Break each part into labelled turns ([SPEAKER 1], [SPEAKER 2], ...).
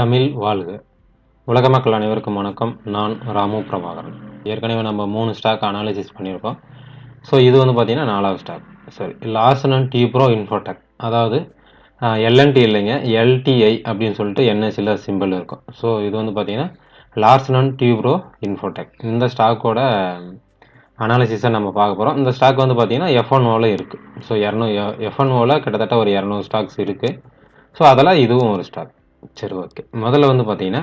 [SPEAKER 1] தமிழ் வாழ்க! உலக மக்கள் அனைவருக்கும் வணக்கம். நான் ராமு பிரபாகரன். ஏற்கனவே நம்ம 3 ஸ்டாக் அனாலிசிஸ் பண்ணியிருக்கோம். ஸோ இது வந்து பார்த்தீங்கன்னா 4வது ஸ்டாக். சரி, லார்சன் அண்ட் டியூப்ரோ இன்ஃபோடெக், அதாவது எல்என்டி இல்லைங்க, எல்டிஐ அப்படின்னு சொல்லிட்டு என்எஸ்சியில் சிம்பிள் இருக்கும். ஸோ இது வந்து பார்த்தீங்கன்னா லார்சன் அண்ட் டியூப்ரோ இன்ஃபோடெக். இந்த ஸ்டாக்கோட அனாலிசிஸை நம்ம பார்க்க போகிறோம். இந்த ஸ்டாக் வந்து பார்த்தீங்கன்னா F1ஓவில் இருக்குது. ஸோ F1ஓவில் கிட்டத்தட்ட ஒரு 200 ஸ்டாக்ஸ் இருக்குது. ஸோ அதெல்லாம் இதுவும் ஒரு ஸ்டாக். சரி, ஓகே. முதல்ல வந்து பார்த்தீங்கன்னா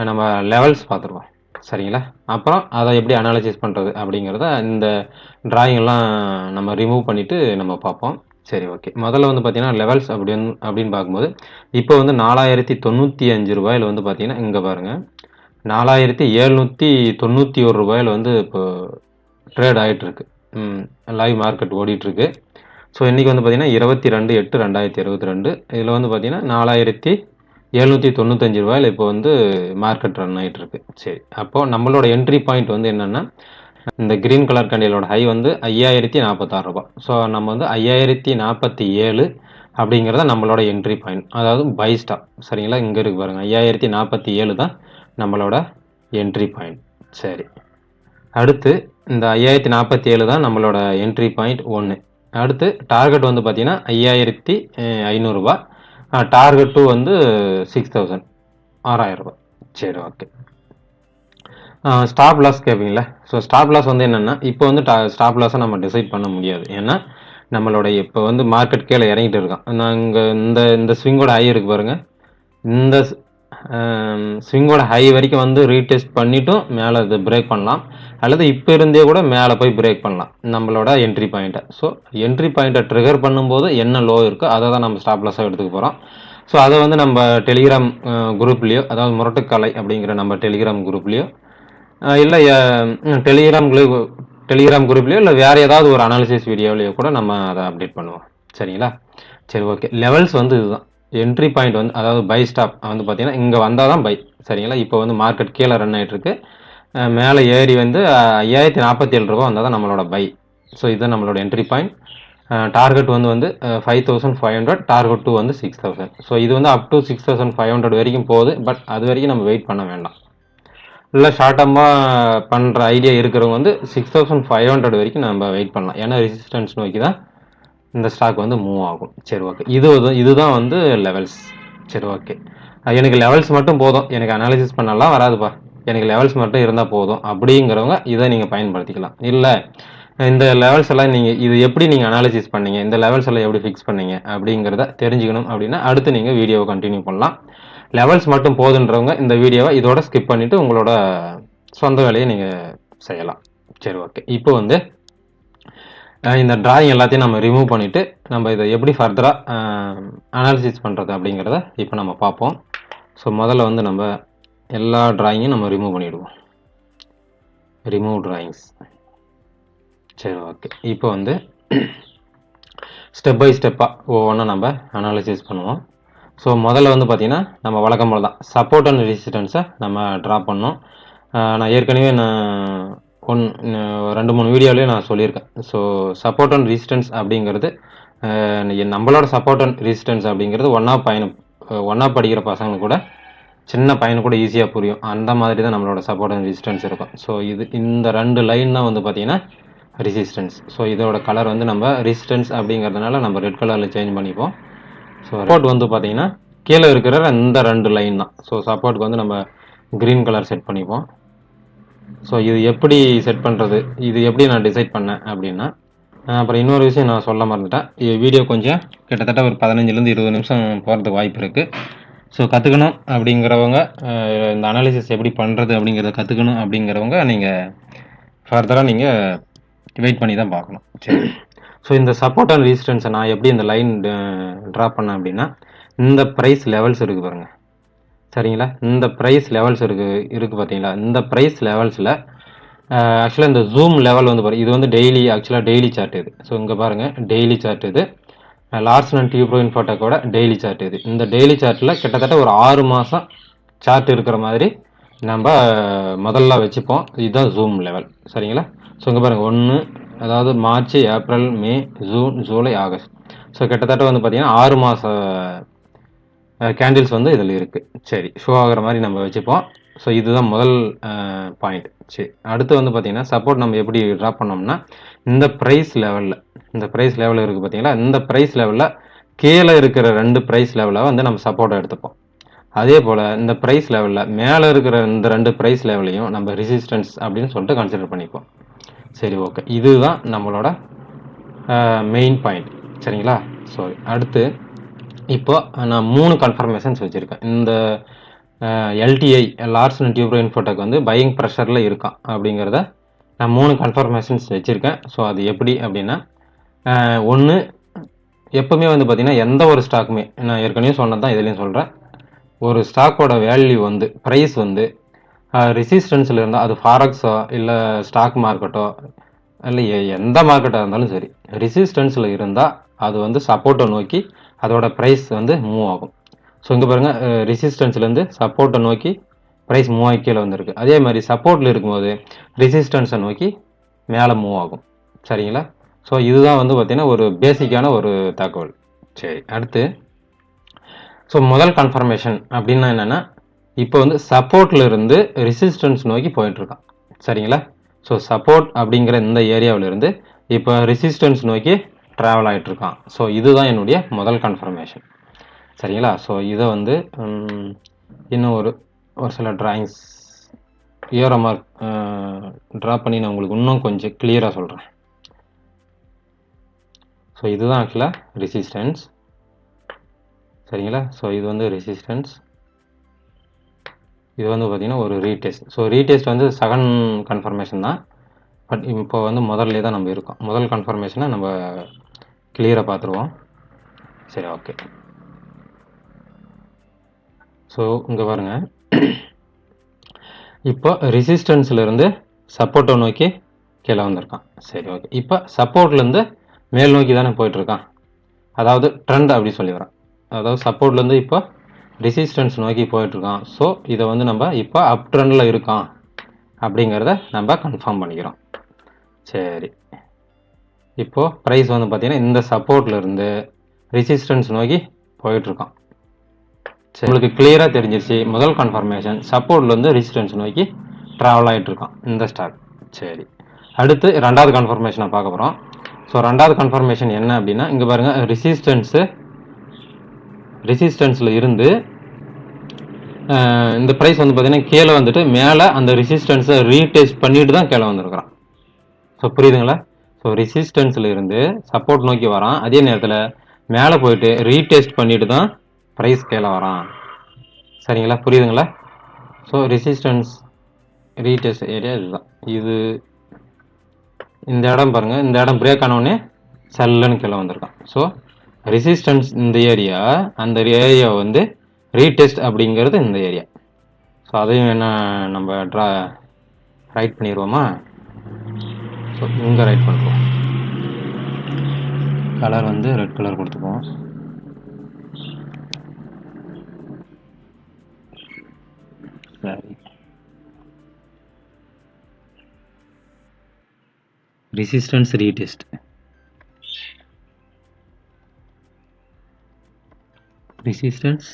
[SPEAKER 1] நம்ம லெவல்ஸ் பார்த்துருவோம், சரிங்களா? அப்புறம் அதை எப்படி அனாலிசிஸ் பண்ணுறது அப்படிங்கிறத இந்த டிராயிங்கெல்லாம் நம்ம ரிமூவ் பண்ணிவிட்டு நம்ம பார்ப்போம். சரி, ஓகே. முதல்ல வந்து பார்த்தீங்கன்னா லெவல்ஸ் அப்படின்னு பார்க்கும்போது இப்போ வந்து 4095 ரூபாயில் வந்து பார்த்தீங்கன்னா இங்கே பாருங்கள் 4791 ரூபாயில் வந்து இப்போ ட்ரேட் ஆகிட்டுருக்கு. லைவ் மார்க்கெட் ஓடிட்டுருக்கு. ஸோ இன்றைக்கி வந்து பார்த்தீங்கன்னா 22/8/2022 இதில் வந்து பார்த்தீங்கன்னா 4795 ரூபாயில் இப்போ வந்து மார்க்கெட் ரன் ஆகிட்டுருக்கு. சரி, அப்போது நம்மளோட என்ட்ரி பாயிண்ட் வந்து என்னென்னா இந்த க்ரீன் கலர் கண்டிலோட ஹை வந்து 5046 ரூபா. ஸோ நம்ம வந்து 5047 அப்படிங்கிறத நம்மளோட என்ட்ரி பாயிண்ட், அதாவது பை ஸ்டாப், சரிங்களா? இங்கே இருக்குது பாருங்கள், 5047 தான் நம்மளோட என்ட்ரி பாயிண்ட். சரி, அடுத்து இந்த 5047 தான் நம்மளோட என்ட்ரி பாயிண்ட் 1. அடுத்து டார்கெட் வந்து பார்த்தீங்கன்னா 5500 ரூபா. டார்கெட் 2 வந்து 6000, 6000 ரூபா. சரி, ஓகே. ஸ்டாப் லாஸ் கேட்பீங்களா? ஸோ ஸ்டாப் லாஸ் வந்து என்னென்னா இப்போ வந்து ஸ்டாப் லாஸை நம்ம டிசைட் பண்ண முடியாது. ஏன்னா நம்மளோட இப்போ வந்து மார்க்கெட் கீழே இறங்கிட்டு இருக்கோம். நாங்கள் இந்த ஸ்விங்கோட ஹை இருக்குது பாருங்கள், இந்த ஸ்விங்கோட ஹை வரைக்கும் வந்து ரீடெஸ்ட் பண்ணிவிட்டும் மேலே இது பிரேக் பண்ணலாம், அல்லது இப்போ இருந்தே கூட மேலே போய் பிரேக் பண்ணலாம் நம்மளோட என்ட்ரி பாயிண்ட்டை. ஸோ என்ட்ரி பாயிண்ட்டை ட்ரிகர் பண்ணும்போது என்ன லோ இருக்கோ அதை தான் நம்ம ஸ்டாப் லாஸாக எடுத்துக்க போகிறோம். ஸோ அதை வந்து நம்ம டெலிகிராம் குரூப்லேயோ, அதாவது முரட்டுக்கலை அப்படிங்கிற நம்ம டெலிகிராம் குரூப்லேயோ, இல்லை டெலிகிராம் குரூப்லேயோ, இல்லை வேறு ஏதாவது ஒரு அனாலிசிஸ் வீடியோவிலையோ கூட நம்ம அதை அப்டேட் பண்ணுவோம், சரிங்களா? சரி, ஓகே. லெவல்ஸ் வந்து இதுதான் என்ட்ரி பாயிண்ட் வந்து, அதாவது பை ஸ்டாப் வந்து பார்த்தீங்கன்னா இங்கே வந்தால் தான் பை, சரிங்களா? இப்போ வந்து மார்க்கெட் கீழே ரன் ஆகிட்டுருக்கு, மேலே ஏறி வந்து 5047 ரூபா வந்தால் தான் நம்மளோட பை. ஸோ இதுதான் நம்மளோட என்ட்ரி பாயிண்ட். டார்கெட் வந்து 5500, டார்கெட் 2 வந்து 6000. ஸோ இது வந்து அப் டு 6500 வரைக்கும் போகுது. பட் அது வரைக்கும் நம்ம வெயிட் பண்ண வேண்டாம். இல்லை ஷார்ட் டர்மாக பண்ணுற ஐடியா இருக்கிறவங்க வந்து 6500 வரைக்கும் நம்ம வெயிட் பண்ணலாம். ஏன்னா ரெசிஸ்டன்ஸ் நோக்கி தான் இந்த ஸ்டாக் வந்து மூவ் ஆகும். சரி, ஓகே. இதுதான் வந்து லெவல்ஸ். சரி, ஓகே. எனக்கு லெவல்ஸ் மட்டும் போதும், எனக்கு அனாலிசிஸ் பண்ணலாம் வராதுப்பா, எனக்கு லெவல்ஸ் மட்டும் இருந்தால் போதும் அப்படிங்கிறவங்க இதை நீங்கள் பயன்படுத்திக்கலாம். இல்லை இந்த லெவல்ஸ் எல்லாம் இது எப்படி நீங்கள் அனாலிசிஸ் பண்ணீங்க, இந்த லெவல்ஸ் எல்லாம் எப்படி ஃபிக்ஸ் பண்ணீங்க அப்படிங்கிறத தெரிஞ்சுக்கணும் அப்படின்னா அடுத்து நீங்கள் வீடியோவை கண்டினியூ பண்ணலாம். லெவல்ஸ் மட்டும் போதுன்றவங்க இந்த வீடியோவை இதோட ஸ்கிப் பண்ணிவிட்டு உங்களோட சொந்த வேலையை நீங்கள் செய்யலாம். சரி, ஓகே. இப்போ வந்து இந்த டிராயிங் எல்லாத்தையும் நம்ம ரிமூவ் பண்ணிவிட்டு நம்ம இதை எப்படி ஃபர்தராக அனாலிசிஸ் பண்ணுறது அப்படிங்கிறத இப்போ நம்ம பார்ப்போம். ஸோ முதல்ல வந்து நம்ம எல்லா டிராயிங்கையும் நம்ம ரிமூவ் பண்ணிவிடுவோம். Remove drawings. சரி, ஓகே. இப்போ வந்து ஸ்டெப் பை ஸ்டெப்பாக ஒவ்வொன்றா நம்ம அனாலிசிஸ் பண்ணுவோம். ஸோ முதல்ல வந்து பார்த்திங்கன்னா நம்ம வழக்கம் போல் தான் சப்போர்ட் அண்ட் ரெசிஸ்டன்ஸை நம்ம ட்ரா பண்ணோம். நான் ஏற்கனவே 2-3 வீடியோலேயே நான் சொல்லியிருக்கேன். ஸோ சப்போர்ட் அண்ட் ரெசிஸ்டன்ஸ் அப்படிங்கிறது நம்மளோட சப்போர்ட் அண்ட் ரெசிஸ்டன்ஸ் அப்படிங்கிறது ஒன்றா படிக்கிற பசங்களுக்கு கூட, சின்ன பையனு கூட ஈஸியாக புரியும். அந்த மாதிரி தான் நம்மளோட சப்போர்ட் அண்ட் ரெசிஸ்டன்ஸ் இருக்கும். ஸோ இந்த 2 லைன் தான் வந்து பார்த்திங்கன்னா ரெசிஸ்டன்ஸ். ஸோ இதோட கலர் வந்து நம்ம ரெசிஸ்டன்ஸ் அப்படிங்கிறதுனால நம்ம ரெட் கலரில் சேஞ்ச் பண்ணிப்போம். ஸோ சப்போர்ட் வந்து பார்த்தீங்கன்னா கீழே இருக்கிற இந்த 2 லைன் தான். ஸோ சப்போர்ட்டுக்கு வந்து நம்ம க்ரீன் கலர் செட் பண்ணிப்போம். ஸோ இது எப்படி செட் பண்ணுறது, இது எப்படி நான் டிசைட் பண்ணேன் அப்படின்னா, அப்புறம் இன்னொரு விஷயம் நான் சொல்ல மறந்துட்டேன். வீடியோ கொஞ்சம் கிட்டத்தட்ட ஒரு 15 20 நிமிஷம் போகிறதுக்கு வாய்ப்பு இருக்குது. ஸோ கற்றுக்கணும் அப்படிங்கிறவங்க, இந்த அனாலிசிஸ் எப்படி பண்ணுறது அப்படிங்கிறத கற்றுக்கணும் அப்படிங்கிறவங்க நீங்கள் ஃபர்தராக நீங்கள் வெயிட் பண்ணி தான் பார்க்கணும். சரி. ஸோ இந்த சப்போர்ட் அண்ட் ரெசிஸ்டன்ஸை நான் எப்படி இந்த லைன் ட்ரா பண்ணேன் அப்படின்னா, இந்த ப்ரைஸ் லெவல்ஸ் இருக்குது பாருங்கள், சரிங்களா? இந்த ப்ரைஸ் லெவல்ஸ் இருக்குது பார்த்தீங்களா? இந்த ப்ரைஸ் லெவல்ஸில் ஆக்சுவலாக இந்த ஜூம் லெவல் வந்து பாருங்கள், இது வந்து டெய்லி சார்ட் இது. ஸோ இங்கே பாருங்கள், டெய்லி சார்ட் இது. லார்சன் அண்ட் டியூப்ரோ இன்ஃபோடெக்கோட டெய்லி சார்ட் இது. இந்த டெய்லி சார்ட்டில் கிட்டத்தட்ட ஒரு 6 மாதம் சார்ட் இருக்கிற மாதிரி நம்ம முதல்ல வச்சுப்போம். இதுதான் ஜூம் லெவல், சரிங்களா? ஸோ இங்கே பாருங்கள், 1, அதாவது மார்ச், ஏப்ரல், மே, ஜூன், ஜூலை, ஆகஸ்ட். ஸோ கிட்டத்தட்ட வந்து பார்த்திங்கன்னா 6 மாத கேண்டில்ஸ் வந்து இதில் இருக்குது. சரி, ஷோ ஆகிற மாதிரி நம்ம வச்சுப்போம். ஸோ இதுதான் முதல் பாயிண்ட். சரி, அடுத்து வந்து பார்த்தீங்கன்னா சப்போர்ட் நம்ம எப்படி ட்ரா பண்ணோம்னா இந்த ப்ரைஸ் லெவலில் இருக்குது பார்த்தீங்களா, இந்த ப்ரைஸ் லெவலில் கீழே இருக்கிற 2 ப்ரைஸ் லெவலை வந்து நம்ம சப்போர்ட்டை எடுத்துப்போம். அதே போல் இந்த ப்ரைஸ் லெவலில் மேலே இருக்கிற இந்த 2 ப்ரைஸ் லெவலையும் நம்ம ரெசிஸ்டன்ஸ் அப்படின்னு சொல்லிட்டு கன்சிடர் பண்ணிப்போம். சரி, ஓகே, இதுதான் நம்மளோட மெயின் பாயிண்ட். சரிங்களா? ஸோ அடுத்து இப்போ நான் 3 கன்ஃபர்மேஷன்ஸ் வச்சுருக்கேன். இந்த எல்டிஐ லார்ஜ் டியூப் இன்ஃபோடெக் வந்து பையிங் ப்ரெஷரில் இருக்கான் அப்படிங்கிறத நான் 3 கன்ஃபர்மேஷன்ஸ் வச்சுருக்கேன். ஸோ அது எப்படி அப்படின்னா, ஒன்று, எப்போவுமே வந்து பார்த்திங்கன்னா எந்த ஒரு ஸ்டாக்குமே நான் ஏற்கனவே சொன்னது தான் இதுலேயும் சொல்கிறேன், ஒரு ஸ்டாக்கோட வேல்யூ வந்து ப்ரைஸ் வந்து ரெசிஸ்டன்ஸில் இருந்தால், அது ஃபாரெக்ஸோ இல்லை ஸ்டாக் மார்க்கெட்டோ இல்லை எந்த மார்க்கெட்டாக இருந்தாலும் சரி, ரெசிஸ்டன்ஸில் இருந்தால் அது வந்து சப்போர்ட்டை நோக்கி அதோட ப்ரைஸ் வந்து மூவ் ஆகும். ஸோ இங்கே பாருங்கள், ரெசிஸ்டன்ஸ்லேருந்து சப்போர்ட்டை நோக்கி ப்ரைஸ் மூவ் ஆகி கீழே வந்திருக்கு. அதே மாதிரி சப்போர்ட்டில் இருக்கும்போது ரெசிஸ்டன்ஸை நோக்கி மேலே மூவ் ஆகும். சரிங்களா? ஸோ இதுதான் வந்து பார்த்திங்கன்னா ஒரு பேசிக்கான ஒரு தகவல். சரி, அடுத்து ஸோ முதல் கன்ஃபர்மேஷன் அப்படின்னா என்னென்னா, இப்போ வந்து சப்போர்ட்டில் இருந்து ரெசிஸ்டன்ஸ் நோக்கி போயிட்டுருக்கான். சரிங்களா? ஸோ சப்போர்ட் அப்படிங்கிற இந்த ஏரியாவிலிருந்து இப்போ ரெசிஸ்டன்ஸ் நோக்கி ட்ராவல் ஆகிட்டுருக்கான். ஸோ இதுதான் என்னுடைய முதல் கன்ஃபர்மேஷன். சரிங்களா? ஸோ இதை வந்து இன்னும் ஒரு சில ட்ராயிங்ஸ் ஏரோ மார்க் ட்ரா பண்ணி நான் உங்களுக்கு இன்னும் கொஞ்சம் கிளியராக சொல்கிறேன். ஸோ இதுதான் ஆக்சுவலாக ரெசிஸ்டன்ஸ். சரிங்களா? ஸோ இது வந்து ரெசிஸ்டன்ஸ், இது வந்து பார்த்திங்கன்னா ஒரு ரீடெஸ்ட். ஸோ ரீடெஸ்ட் வந்து செகண்ட் கன்ஃபர்மேஷன் தான், பட் இப்போ வந்து முதல்லே தான் நம்ம இருக்கோம். முதல் கன்ஃபர்மேஷனை நம்ம கிளியராக பார்த்துருவோம். சரி, ஓகே. ஸோ இங்கே பாருங்கள், இப்போ ரெசிஸ்டன்ஸ்லேருந்து சப்போர்ட்டை நோக்கி கீழே வந்திருக்கான். சரி, ஓகே. இப்போ சப்போர்ட்லேருந்து மேல் நோக்கி தானே போயிட்டுருக்கான், அதாவது ட்ரெண்ட் அப்படி சொல்லி வரேன். அதாவது சப்போர்ட்லேருந்து இப்போ ரெசிஸ்டன்ஸ் நோக்கி போயிட்டுருக்கான். ஸோ இதை வந்து நம்ம இப்போ அப் ட்ரெண்டில் இருக்கான் அப்படிங்கிறத நம்ம கன்ஃபார்ம் பண்ணிக்கிறோம். சரி, இப்போது ப்ரைஸ் வந்து பார்த்திங்கன்னா இந்த சப்போர்ட்லேருந்து ரெசிஸ்டன்ஸ் நோக்கி போயிட்டுருக்கான். சரி, உங்களுக்கு கிளியராக தெரிஞ்சிருச்சு. முதல் கன்ஃபர்மேஷன் சப்போர்ட்லேருந்து ரெசிஸ்டன்ஸ் நோக்கி ட்ராவல் ஆகிட்டுருக்கான் இந்த ஸ்டாக். சரி, அடுத்து ரெண்டாவது கன்ஃபர்மேஷனை பார்க்க போகிறோம். ஸோ ரெண்டாவது கன்ஃபர்மேஷன் என்ன அப்படின்னா, இங்கே பாருங்கள், ரெசிஸ்டன்ஸில் இருந்து இந்த ப்ரைஸ் வந்து பார்த்திங்கன்னா கீழே வந்துட்டு மேலே அந்த ரெசிஸ்டன்ஸை ரீடெஸ்ட் பண்ணிட்டு தான் கீழே வந்துருக்குறான். ஸோ புரியுதுங்களா? ஸோ ரெசிஸ்டன்ஸில் இருந்து சப்போர்ட் நோக்கி வரான், அதே நேரத்தில் மேலே போயிட்டு ரீடெஸ்ட் பண்ணிட்டு தான் ப்ரைஸ் கீழே வரான். சரிங்களா? புரியுதுங்களா? ஸோ ரெசிஸ்டன்ஸ் ரீடெஸ்ட் ஏரியா இதுதான். இது இந்த இடம் பாருங்கள், இந்த இடம் பிரேக் ஆனோடனே செல்லுன்னு கீழே வந்திருக்கான். ஸோ ரெசிஸ்டன்ஸ் இந்த ஏரியா, அந்த ஏரியா வந்து ரீடெஸ்ட் அப்படிங்கிறது இந்த ஏரியா. ஸோ அதையும் என்ன நம்ம ரைட் பண்ணிடுவோமா? ஸோ இங்கே ரைட் பண்ணுறோம். கலர் வந்து ரெட் கலர் கொடுத்துப்போம். சரி, ரெசிஸ்டன்ஸ் ரீடெஸ்ட், ரெசிஸ்டன்ஸ்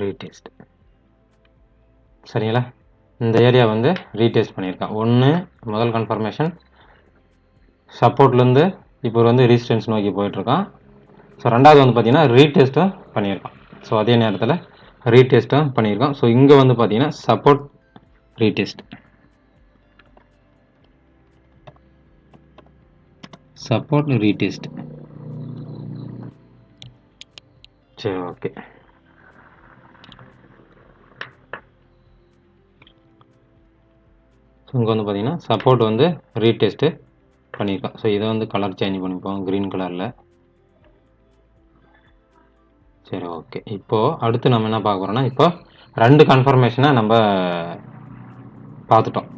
[SPEAKER 1] ரீடெஸ்ட். சரிங்களா? இந்த ஏரியா வந்து ரீடெஸ்ட் பண்ணியிருக்கான். ஒன்று முதல் கன்ஃபர்மேஷன், சப்போர்ட்லேருந்து இப்போ வந்து ரெசிஸ்டன்ஸ் நோக்கி போயிட்டுருக்கான். ஸோ ரெண்டாவது வந்து பார்த்திங்கன்னா ரீடெஸ்ட்டும் பண்ணியிருக்கான். ஸோ அதே நேரத்தில் ரீடெஸ்ட்டும் பண்ணியிருக்கான். ஸோ இங்கே வந்து பார்த்திங்கன்னா சப்போர்ட் ரீடெஸ்ட், சரி, ஓகே. ஸோ இங்கே வந்து பார்த்திங்கன்னா சப்போர்ட் வந்து ரீடெஸ்ட்டு பண்ணியிருக்கான். ஸோ இதை வந்து கலர் சேஞ்ச் பண்ணிப்போம் க்ரீன் கலரில். சரி, ஓகே. இப்போது அடுத்து நம்ம என்ன பார்க்க போகிறோம்னா, இப்போ ரெண்டு கன்ஃபர்மேஷனை நம்ம பார்த்துட்டோம்.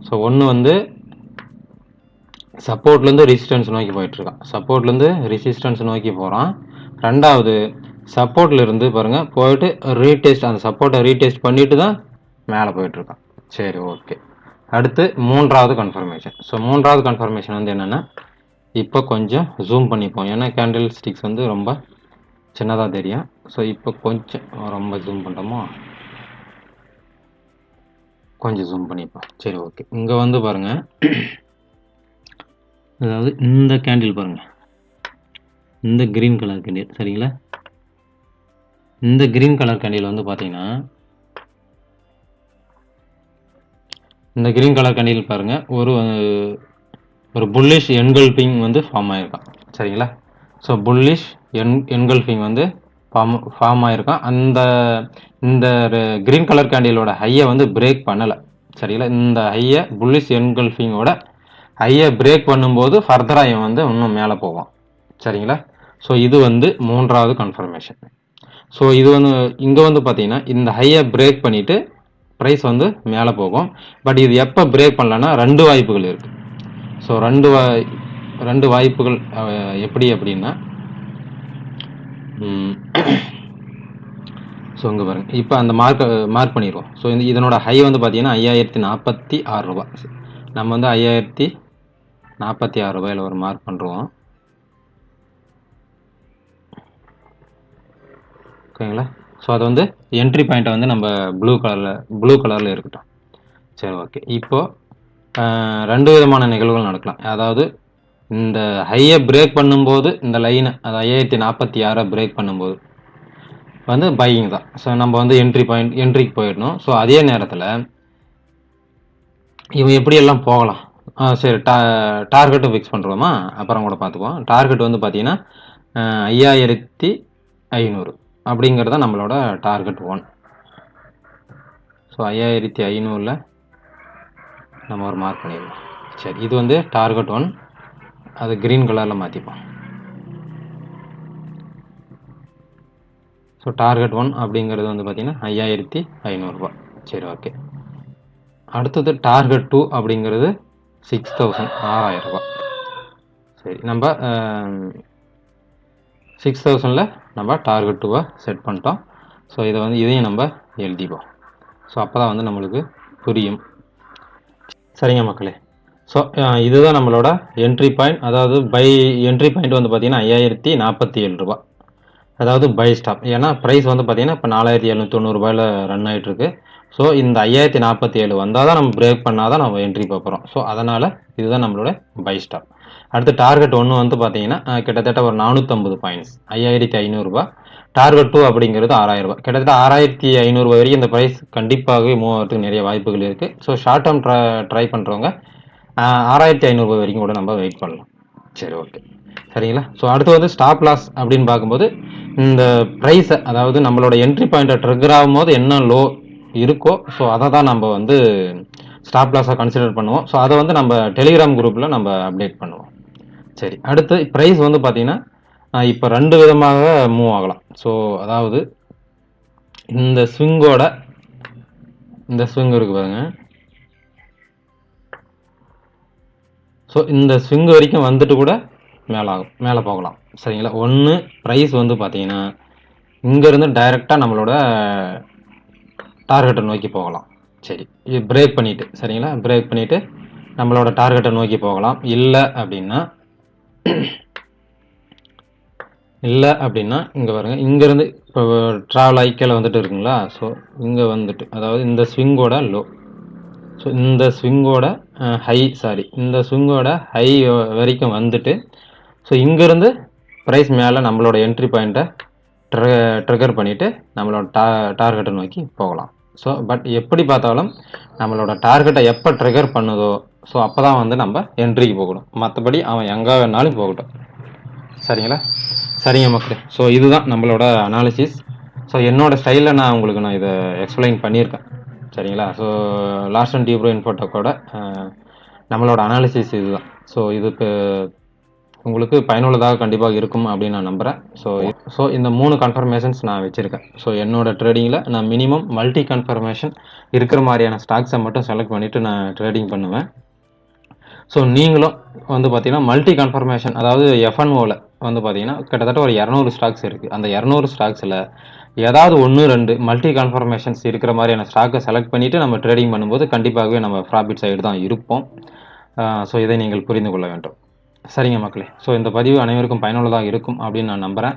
[SPEAKER 1] ஸோ ஒன்று வந்து சப்போர்ட்லேருந்து ரெசிஸ்டன்ஸ் நோக்கி போயிட்டுருக்கான், சப்போர்ட்லேருந்து ரெசிஸ்டன்ஸ் நோக்கி போகிறான். ரெண்டாவது சப்போர்ட்லேருந்து பாருங்கள் போயிட்டு ரீடெஸ்ட், அந்த சப்போர்ட்டை ரீடெஸ்ட் பண்ணிட்டு தான் மேலே போயிட்டுருக்கான். சரி, ஓகே. அடுத்து மூன்றாவது கன்ஃபர்மேஷன். ஸோ மூன்றாவது கன்ஃபர்மேஷன் வந்து என்னென்னா, இப்போ கொஞ்சம் ஜூம் பண்ணிப்போம், ஏன்னா கேண்டில் ஸ்டிக்ஸ் வந்து ரொம்ப சின்னதாக தெரியும். ஸோ இப்போ கொஞ்சம் ரொம்ப ஜூம் பண்ணுறோமோ, கொஞ்சம் ஜூம் பண்ணிப்போம். சரி, ஓகே. இங்கே வந்து பாருங்கள், அதாவது இந்த கேண்டில் பாருங்கள், இந்த க்ரீன் கலர் கேண்டில் சரிங்களா. இந்த க்ரீன் கலர் கேண்டில் வந்து பார்த்தீங்கன்னா, இந்த க்ரீன் கலர் கேண்டில் பாருங்கள், ஒரு புல்லிஷ் என்கல்ஃபிங் வந்து ஃபார்ம் ஆகிருக்கான் சரிங்களா. ஸோ புல்லிஷ் என்கல்ஃபிங் வந்து ஃபார்ம் ஆகிருக்கான். இந்த க்ரீன் கலர் கேண்டிலோட ஹையை வந்து பிரேக் பண்ணலை சரிங்களா. இந்த ஹையை புல்லிஷ் என்கல்ஃபிங்கோட ஹையை பிரேக் பண்ணும்போது ஃபர்தராக இவன் வந்து இன்னும் மேலே போவான் சரிங்களா. ஸோ இது வந்து மூன்றாவது கன்ஃபர்மேஷன். ஸோ இது வந்து இங்கே வந்து பார்த்தீங்கன்னா இந்த ஹையை பிரேக் பண்ணிவிட்டு ப்ரைஸ் வந்து மேலே போகும். பட் இது எப்போ பிரேக் பண்ணலன்னா 2 வாய்ப்புகள் இருக்குது. ஸோ ரெண்டு வாய்ப்புகள் எப்படி அப்படின்னா, ஸோ இங்கே பாருங்கள், இப்போ அந்த மார்க் பண்ணிடுவோம். ஸோ இதனோட ஹை வந்து பார்த்தீங்கன்னா 5046 ரூபா. நம்ம வந்து 5046 ரூபாயில் ஒரு மார்க் பண்ணுறோம் ஓகேங்களா. ஸோ அது வந்து என்ட்ரி பாயிண்ட்டை வந்து நம்ம ப்ளூ கலரில் இருக்கட்டும். சரி, ஓகே. இப்போது 2 விதமான நிகழ்வுகள் நடக்கலாம். அதாவது இந்த ஹையை பிரேக் பண்ணும்போது இந்த லைனை, அது 5046 பிரேக் பண்ணும்போது வந்து பையிங் தான். ஸோ நம்ம வந்து என்ட்ரிக்கு போயிடணும். ஸோ அதே நேரத்தில் இவன் எப்படியெல்லாம் போகலாம், சரி, டார்கெட்டும் ஃபிக்ஸ் பண்ணுறோமா, அப்புறம் கூட பார்த்துக்குவோம். டார்கெட் வந்து பார்த்தீங்கன்னா 5500 அப்படிங்கிறது தான் நம்மளோட டார்கெட் 1. ஸோ 5500ல் நம்ம ஒரு மார்க் பண்ணிடலாம். சரி, இது வந்து டார்கெட் 1, அது க்ரீன் கலரில் மாற்றிப்போம். ஸோ டார்கெட் 1 அப்படிங்கிறது வந்து பார்த்தீங்கன்னா 5500 ரூபா. சரி, ஓகே. அடுத்தது டார்கெட் 2 அப்படிங்கிறது 6000 ரூபா. சரி, நம்ம 6000ல் நம்ம டார்கெட் 2-வை செட் பண்ணிட்டோம். ஸோ இதையும் நம்ம எழுதிப்போம். ஸோ அப்போ தான் வந்து நம்மளுக்கு புரியும். சரிங்க மக்களே. ஸோ இதுதான் நம்மளோட என்ட்ரி பாயிண்ட். அதாவது என்ட்ரி பாயிண்ட் வந்து பார்த்தீங்கன்னா 5047 ரூபா, அதாவது பை ஸ்டாப். ஏன்னா ப்ரைஸ் வந்து பார்த்தீங்கன்னா இப்போ 4790 ரூபாயில் ரன் ஆகிட்டுருக்கு. ஸோ இந்த 5047 வந்தால் தான் நம்ம பிரேக் பண்ணால் தான் நம்ம என்ட்ரி பார்க்குறோம். ஸோ அதனால் இதுதான் நம்மளோட பை ஸ்டாப். அடுத்து டார்கெட் 1 வந்து பார்த்தீங்கன்னா கிட்டத்தட்ட ஒரு 450 பாயிண்ட்ஸ், 5500 ரூபா. டார்கெட் 2 அப்படிங்கிறது 6000 ரூபா. கிட்டத்தட்ட 6500 ரூபா வரைக்கும் இந்த ப்ரைஸ் கண்டிப்பாகவே மூவ் ஆகிறதுக்கு நிறைய வாய்ப்புகள் இருக்குது. ஸோ ஷார்ட் டேர்ம் ட்ரை பண்ணுறவங்க 6500 ரூபா வரைக்கும் கூட நம்ம வெயிட் பண்ணலாம். சரி, ஓகே, சரிங்களா. ஸோ அடுத்து வந்து ஸ்டாப் லாஸ் அப்படின்னு பார்க்கும்போது இந்த ப்ரைஸை, அதாவது நம்மளோட என்ட்ரி பாயிண்ட்டை ட்ரிகர் ஆகும்போது என்ன லோ இருக்கோ, ஸோ அதை தான் நம்ம வந்து ஸ்டாப் லாஸாக கன்சிடர் பண்ணுவோம். ஸோ அதை வந்து நம்ம டெலிகிராம் குரூப்பில் நம்ம அப்டேட் பண்ணுவோம். சரி, அடுத்து ப்ரைஸ் வந்து பார்த்தீங்கன்னா இப்போ 2 விதமாக மூவ் ஆகலாம். ஸோ அதாவது இந்த ஸ்விங் இருக்கு பாருங்க. ஸோ இந்த ஸ்விங் வரைக்கும் வந்துட்டு கூட மேலே போகலாம் சரிங்களா. ஒன்று ப்ரைஸ் வந்து பார்த்தீங்கன்னா இங்கேருந்து டைரெக்டாக நம்மளோட டார்கெட்டை நோக்கி போகலாம். சரி, இது பிரேக் பண்ணிவிட்டு சரிங்களா, பிரேக் பண்ணிவிட்டு நம்மளோட டார்கெட்டை நோக்கி போகலாம். இல்லை அப்படின்னா இங்கே பாருங்கள், இங்கேருந்து இப்போ ட்ராவல் ஐக்கியில் வந்துட்டு இருக்குங்களா. ஸோ இங்கே வந்துட்டு, அதாவது இந்த ஸ்விங்கோட லோ, ஸோ இந்த ஸ்விங்கோட ஹை வரைக்கும் வந்துட்டு, ஸோ இங்கேருந்து ப்ரைஸ் மேலே நம்மளோட என்ட்ரி பாயிண்ட்டை ட்ரிகர் பண்ணிவிட்டு நம்மளோட டார்கெட்டை நோக்கி போகலாம். ஸோ பட் எப்படி பார்த்தாலும் நம்மளோட டார்கெட்டை எப்போ ட்ரிகர் பண்ணுதோ, ஸோ அப்போ தான் வந்து நம்ம என்ட்ரிக்கு போகணும். மற்றபடி அவன் எங்கே வேணாலும் போகட்டும். சரிங்களா. சரிங்க மக்களே. ஸோ இதுதான் நம்மளோட அனாலிசிஸ். ஸோ என்னோடய ஸ்டைலில் நான் உங்களுக்கு இதை எக்ஸ்பிளைன் பண்ணியிருக்கேன் சரிங்களா. ஸோ லாஸ்ட் அண்ட் டீப்ரோ இன்ஃபோடெக்கோட நம்மளோட அனாலிசிஸ் இதுதான். ஸோ இதுக்கு உங்களுக்கு பயனுள்ளதாக கண்டிப்பாக இருக்கும் அப்படின்னு நான் நம்புகிறேன். ஸோ இந்த 3 கன்ஃபர்மேஷன்ஸ் நான் வச்சுருக்கேன். ஸோ என்னோடய ட்ரேடிங்கில் நான் மினிமம் மல்டி கன்ஃபர்மேஷன் இருக்கிற மாதிரியான ஸ்டாக்ஸை மட்டும் செலக்ட் பண்ணிவிட்டு நான் ட்ரேடிங் பண்ணுவேன். ஸோ நீங்களும் வந்து பார்த்தீங்கன்னா மல்டி கன்ஃபர்மேஷன், அதாவது எஃப்என்ஓவில் வந்து பார்த்தீங்கன்னா கிட்டத்தட்ட ஒரு 200 ஸ்டாக்ஸ் இருக்குது. அந்த 200 ஸ்டாக்ஸில் ஏதாவது 1-2 மல்டி கன்ஃபர்மேஷன்ஸ் இருக்கிற மாதிரியான ஸ்டாக்கை செலக்ட் பண்ணிவிட்டு நம்ம ட்ரேடிங் பண்ணும்போது கண்டிப்பாகவே நம்ம ப்ராஃபிட் சைடு தான் இருப்போம். ஸோ இதை நீங்கள் புரிந்து கொள்ள வேண்டும். சரிங்க மக்களே. ஸோ இந்த பதிவு அனைவருக்கும் பயனுள்ளதாக இருக்கும் அப்படின்னு நான் நம்புகிறேன்.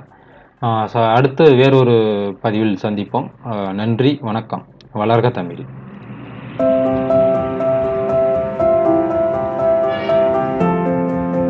[SPEAKER 1] ஸோ அடுத்து வேறொரு பதிவில் சந்திப்போம். நன்றி, வணக்கம். வளர்க தமிழ்.